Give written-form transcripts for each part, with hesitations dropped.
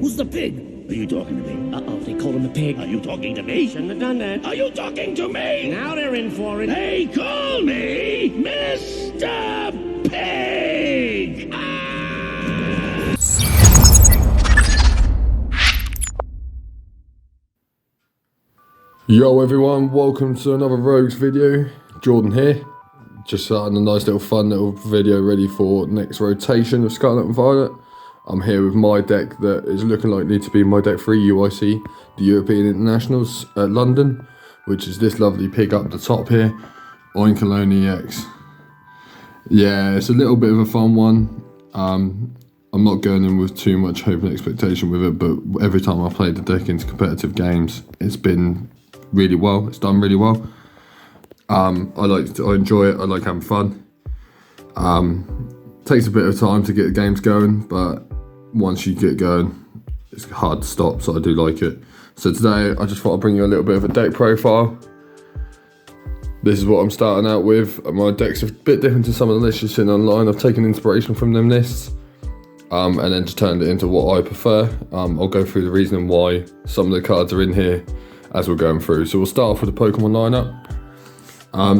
Who's the pig? Are you talking to me? Uh-oh, they called him a pig. Are you talking to me? Shouldn't have done that. Are you talking to me? Now they're in for it. They call me Mr. Pig! Yo everyone, welcome to another Rogues video. Jordan here. Just starting a nice little fun little video ready for next rotation of Scarlet and Violet. I'm here with my deck that is looking likely to be my deck 3 UIC, the European Internationals at London, which is this lovely pig up the top here, Oinkologne EX. Yeah, it's a little bit of a fun one. I'm not going in with too much hope and expectation with it, but every time I played the deck into competitive games, it's been really well. It's done really well. I enjoy it. I like having fun. Takes a bit of time to get the games going, but once you get going, it's hard to stop, so I do like it. So today, I just thought I'd bring you a little bit of a deck profile. This is what I'm starting out with. My deck's a bit different to some of the lists you've seen online. I've taken inspiration from them lists, and then just turned it into what I prefer. I'll go through the reasoning why some of the cards are in here as we're going through. So we'll start off with the Pokemon lineup.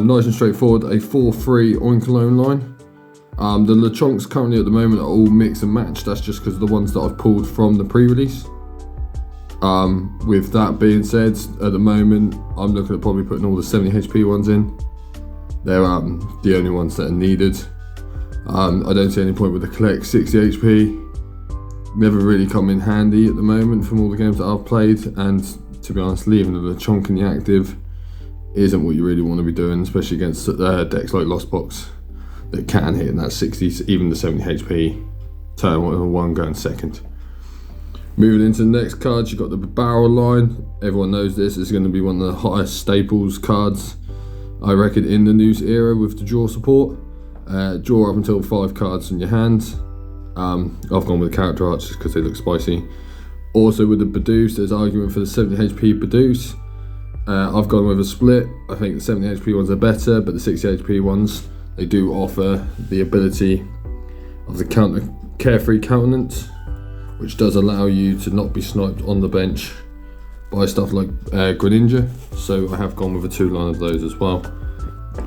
Nice and straightforward, a 4-3 Oinkologne line. The Lechonks currently at the moment are all mix and match. That's just because of the ones that I've pulled from the pre-release. With that being said, at the moment I'm looking at probably putting all the 70 HP ones in. They're the only ones that are needed. I don't see any point with the collect 60 HP. Never really come in handy at the moment from all the games that I've played, and to be honest, leaving the Lechonk in the active isn't what you really want to be doing, especially against decks like Lost Box that can hit in that 60s, even the 70 HP turn one going second. Moving into the next cards, you've got the Barrel line. Everyone knows this is going to be one of the highest staples cards, I reckon, in the news era with the draw support. Draw up until 5 cards in your hand. I've gone with the character arts just because they look spicy. Also with the Bidoof, there's argument for the 70 HP Bidoof. I've gone with a split. I think the 70 HP ones are better, but the 60 HP ones, they do offer the ability of the carefree countenance, which does allow you to not be sniped on the bench by stuff like Greninja. So I have gone with a 2-line of those as well.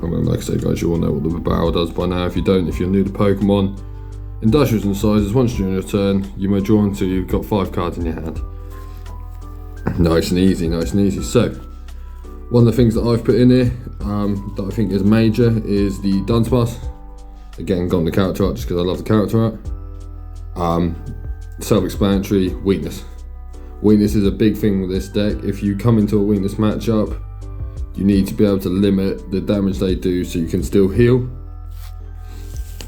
Like I say, guys, you all know what the barrel does by now. If you don't, if you're new to Pokemon, Industrials and sizes, once during your turn, you may draw until you've got 5 cards in your hand. Nice and easy, nice and easy. So, one of the things that I've put in here that I think is major is the Dunsparce. Again, got the character art just because I love the character art. Self-explanatory, weakness. Weakness is a big thing with this deck. If you come into a weakness matchup, you need to be able to limit the damage they do so you can still heal.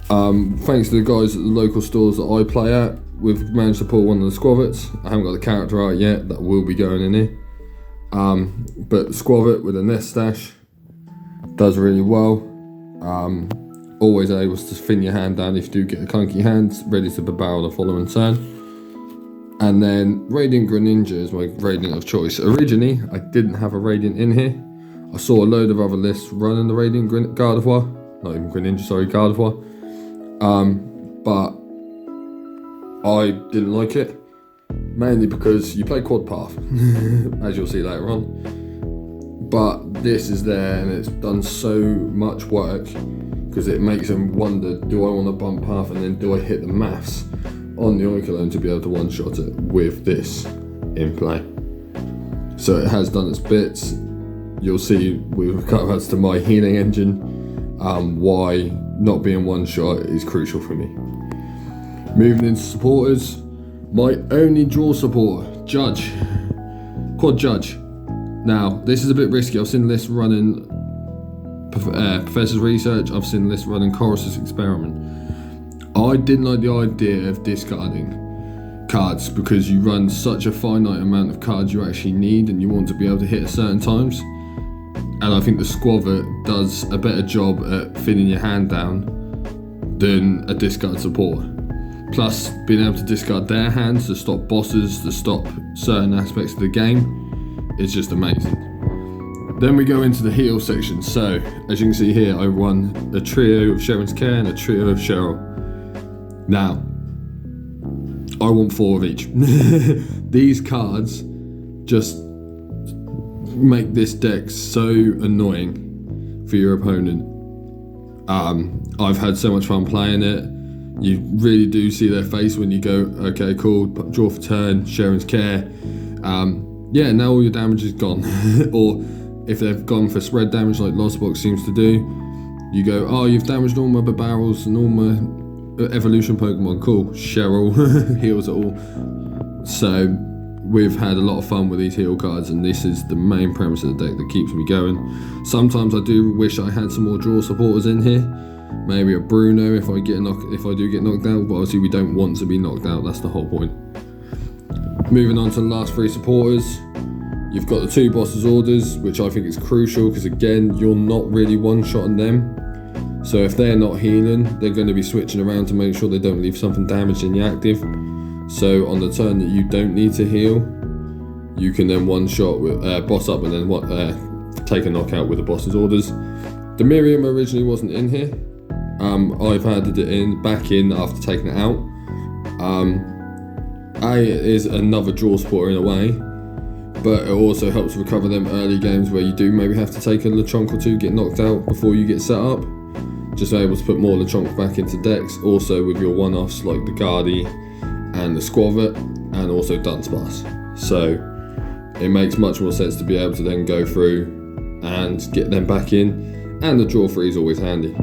Thanks to the guys at the local stores that I play at, we've managed to pull one of the Squavets. I haven't got the character art yet, that will be going in here. But Squavet with a Nest Stash does really well. Always able to thin your hand down if you do get a clunky hand, ready to barrel the following turn. And then Radiant Greninja is my Radiant of choice. Originally, I didn't have a Radiant in here. I saw a load of other lists running the Radiant Gardevoir. Not even Greninja, sorry, Gardevoir. But I didn't like it, mainly because you play quad path, as you'll see later on. But this is there and it's done so much work because it makes them wonder, do I want to bump path and then do I hit the maths on the Oinkologne to be able to one-shot it with this in play. So it has done its bits. You'll see with regards to my healing engine, why not being one shot is crucial for me. Moving into supporters, my only draw supporter, Judge, Quad Judge. Now, this is a bit risky. I've seen lists running Professor's Research, I've seen lists running Chorus's Experiment. I didn't like the idea of discarding cards because you run such a finite amount of cards you actually need and you want to be able to hit at certain times. And I think the Squavet does a better job at thinning your hand down than a discard support. Plus, being able to discard their hands to stop bosses, to stop certain aspects of the game, is just amazing. Then we go into the heal section. So, as you can see here, I run a trio of Sharon's Care and a trio of Cheryl. Now, I want 4 of each. These cards just make this deck so annoying for your opponent. I've had so much fun playing it. You really do see their face when you go, okay, cool, draw for turn, Sharon's Care. Yeah, now all your damage is gone. Or if they've gone for spread damage like Lost Box seems to do, you go, oh, you've damaged all my barrels and all my evolution Pokemon. Cool, Cheryl heals it all. So we've had a lot of fun with these heal cards, and this is the main premise of the deck that keeps me going. Sometimes I do wish I had some more draw supporters in here. Maybe a Bruno if I do get knocked out, but obviously we don't want to be knocked out. That's the whole point. Moving on to the last 3 supporters. You've got the 2 bosses orders, which I think is crucial because again, you're not really one-shotting them. So if they're not healing, they're going to be switching around to make sure they don't leave something damaged in the active. So on the turn that you don't need to heal, you can then one-shot with boss up and then take a knockout with the boss's orders. The Miriam originally wasn't in here. I've added it back in after taking it out. It is another draw supporter in a way, but it also helps recover them early games where you do maybe have to take a Lechonk or 2, get knocked out before you get set up. Just able to put more Lechonk back into decks, also with your one-offs like the Guardy and the Squavit, and also Dunsparce. So it makes much more sense to be able to then go through and get them back in, and the draw free is always handy.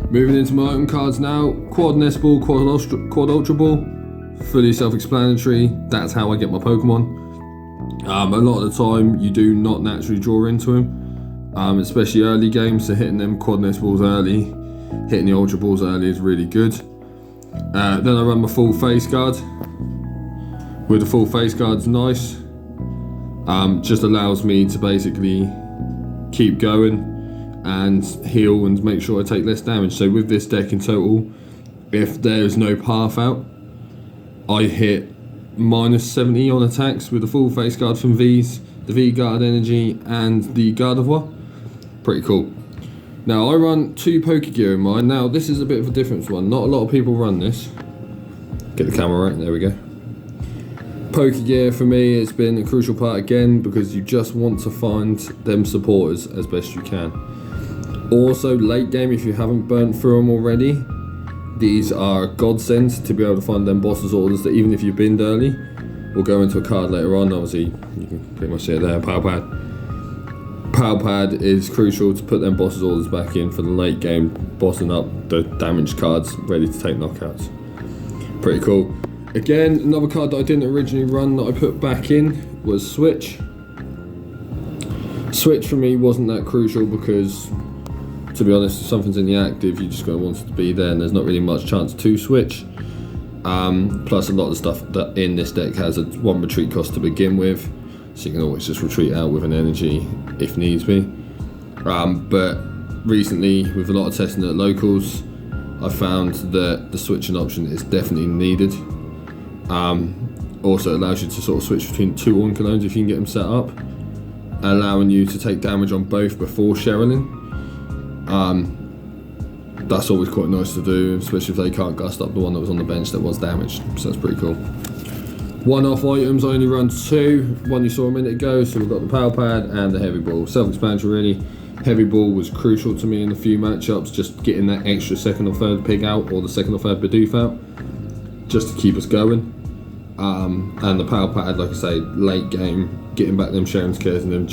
Moving into my item cards now, Quad Nest Ball, Quad Ultra Ball, fully self-explanatory, that's how I get my Pokemon. A lot of the time you do not naturally draw into them, especially early games, so hitting them Quad Nest Balls early, hitting the Ultra Balls early is really good. Then I run my full face guard. With the full face guard's nice, just allows me to basically keep going and heal and make sure I take less damage. So with this deck in total, if there's no path out, I hit minus 70 on attacks with the full face guard from V's, the V guard energy and the Gardevoir. Pretty cool. Now I run 2 Pokegear in mine. Now this is a bit of a different one. Not a lot of people run this. Get the camera right, there we go. Pokegear for me has been a crucial part again because you just want to find them supporters as best you can. Also late game, if you haven't burnt through them already, these are a godsend to be able to find them bosses orders that even if you've binned early, we'll go into a card later on, obviously you can pretty much see it there, Palpad. Palpad is crucial to put them bosses orders back in for the late game, bossing up the damaged cards ready to take knockouts. Pretty cool. Again, another card that I didn't originally run that I put back in was Switch. Switch for me wasn't that crucial because, to be honest, if something's in the active, you're just going to want it to be there and there's not really much chance to switch. Plus a lot of the stuff that in this deck has a 1 retreat cost to begin with, so you can always just retreat out with an energy if needs be. But recently, with a lot of testing at locals, I found that the switching option is definitely needed. Also allows you to sort of switch between 2 Oinkolognes if you can get them set up, allowing you to take damage on both before Sherilyn. That's always quite nice to do, especially if they can't gust up the one that was on the bench that was damaged, so that's pretty cool. One-off items, I only run 2. One you saw a minute ago, so we've got the Power Pad and the Heavy Ball. Self-explanatory really. Heavy Ball was crucial to me in a few matchups, just getting that extra 2nd or 3rd pig out, or the 2nd or 3rd Bidoof out, just to keep us going. And the Power Pad, like I say, late game, getting back them Sharon's Cares and them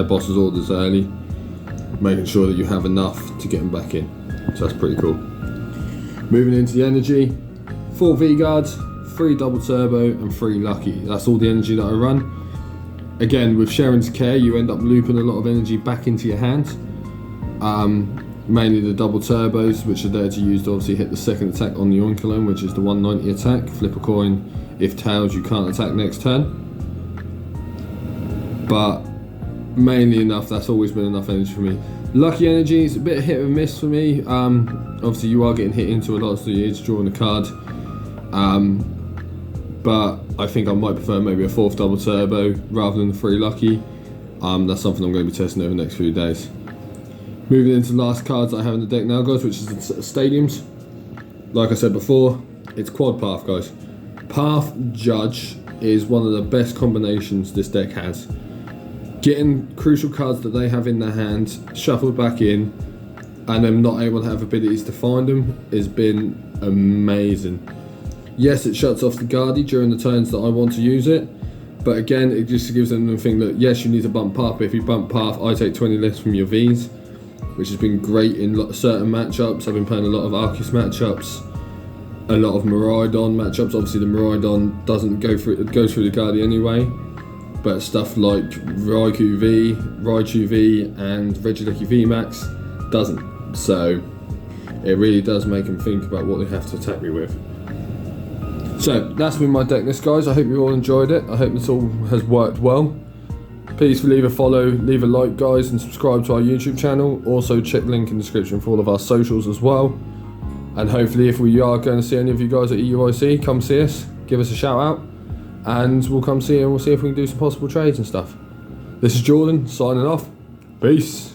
bosses orders early, making sure that you have enough to get them back in. So that's pretty cool. Moving into the energy, 4 V-Guards, 3 Double Turbo and 3 Lucky. That's all the energy that I run. Again, with Sharon's Care, you end up looping a lot of energy back into your hand. Mainly the Double Turbos, which are there to use to obviously hit the 2nd attack on the Oinkologne, which is the 190 attack. Flip a coin, if tails you can't attack next turn. But mainly enough, that's always been enough energy for me. Lucky energy is a bit hit and miss for me. Obviously you are getting hit into a lot, so you need to draw on the card. But I think I might prefer maybe a 4th Double Turbo rather than the 3 Lucky. That's something I'm going to be testing over the next few days. Moving into the last cards that I have in the deck now, guys, which is the stadiums. Like I said before, it's quad path, guys. Path Judge is one of the best combinations this deck has. Getting crucial cards that they have in their hand shuffled back in, and them not able to have abilities to find them has been amazing. Yes, it shuts off the Guardy during the turns that I want to use it, but again, it just gives them the thing that yes, you need to bump Path, but if you bump Path, I take 20 less from your Vs, which has been great in certain matchups. I've been playing a lot of Arceus matchups, a lot of Miraidon matchups. Obviously the Miraidon doesn't go through, it goes through the Guardy anyway, but stuff like Raichu V and Regieleki VMAX doesn't. So it really does make them think about what they have to attack me with. So that's been my deck list, guys. I hope you all enjoyed it. I hope this all has worked well. Please leave a follow, leave a like, guys, and subscribe to our YouTube channel. Also check the link in the description for all of our socials as well. And hopefully if we are going to see any of you guys at EUIC, come see us, give us a shout out, and we'll come see you and we'll see if we can do some possible trades and stuff. This is Jordan signing off. Peace.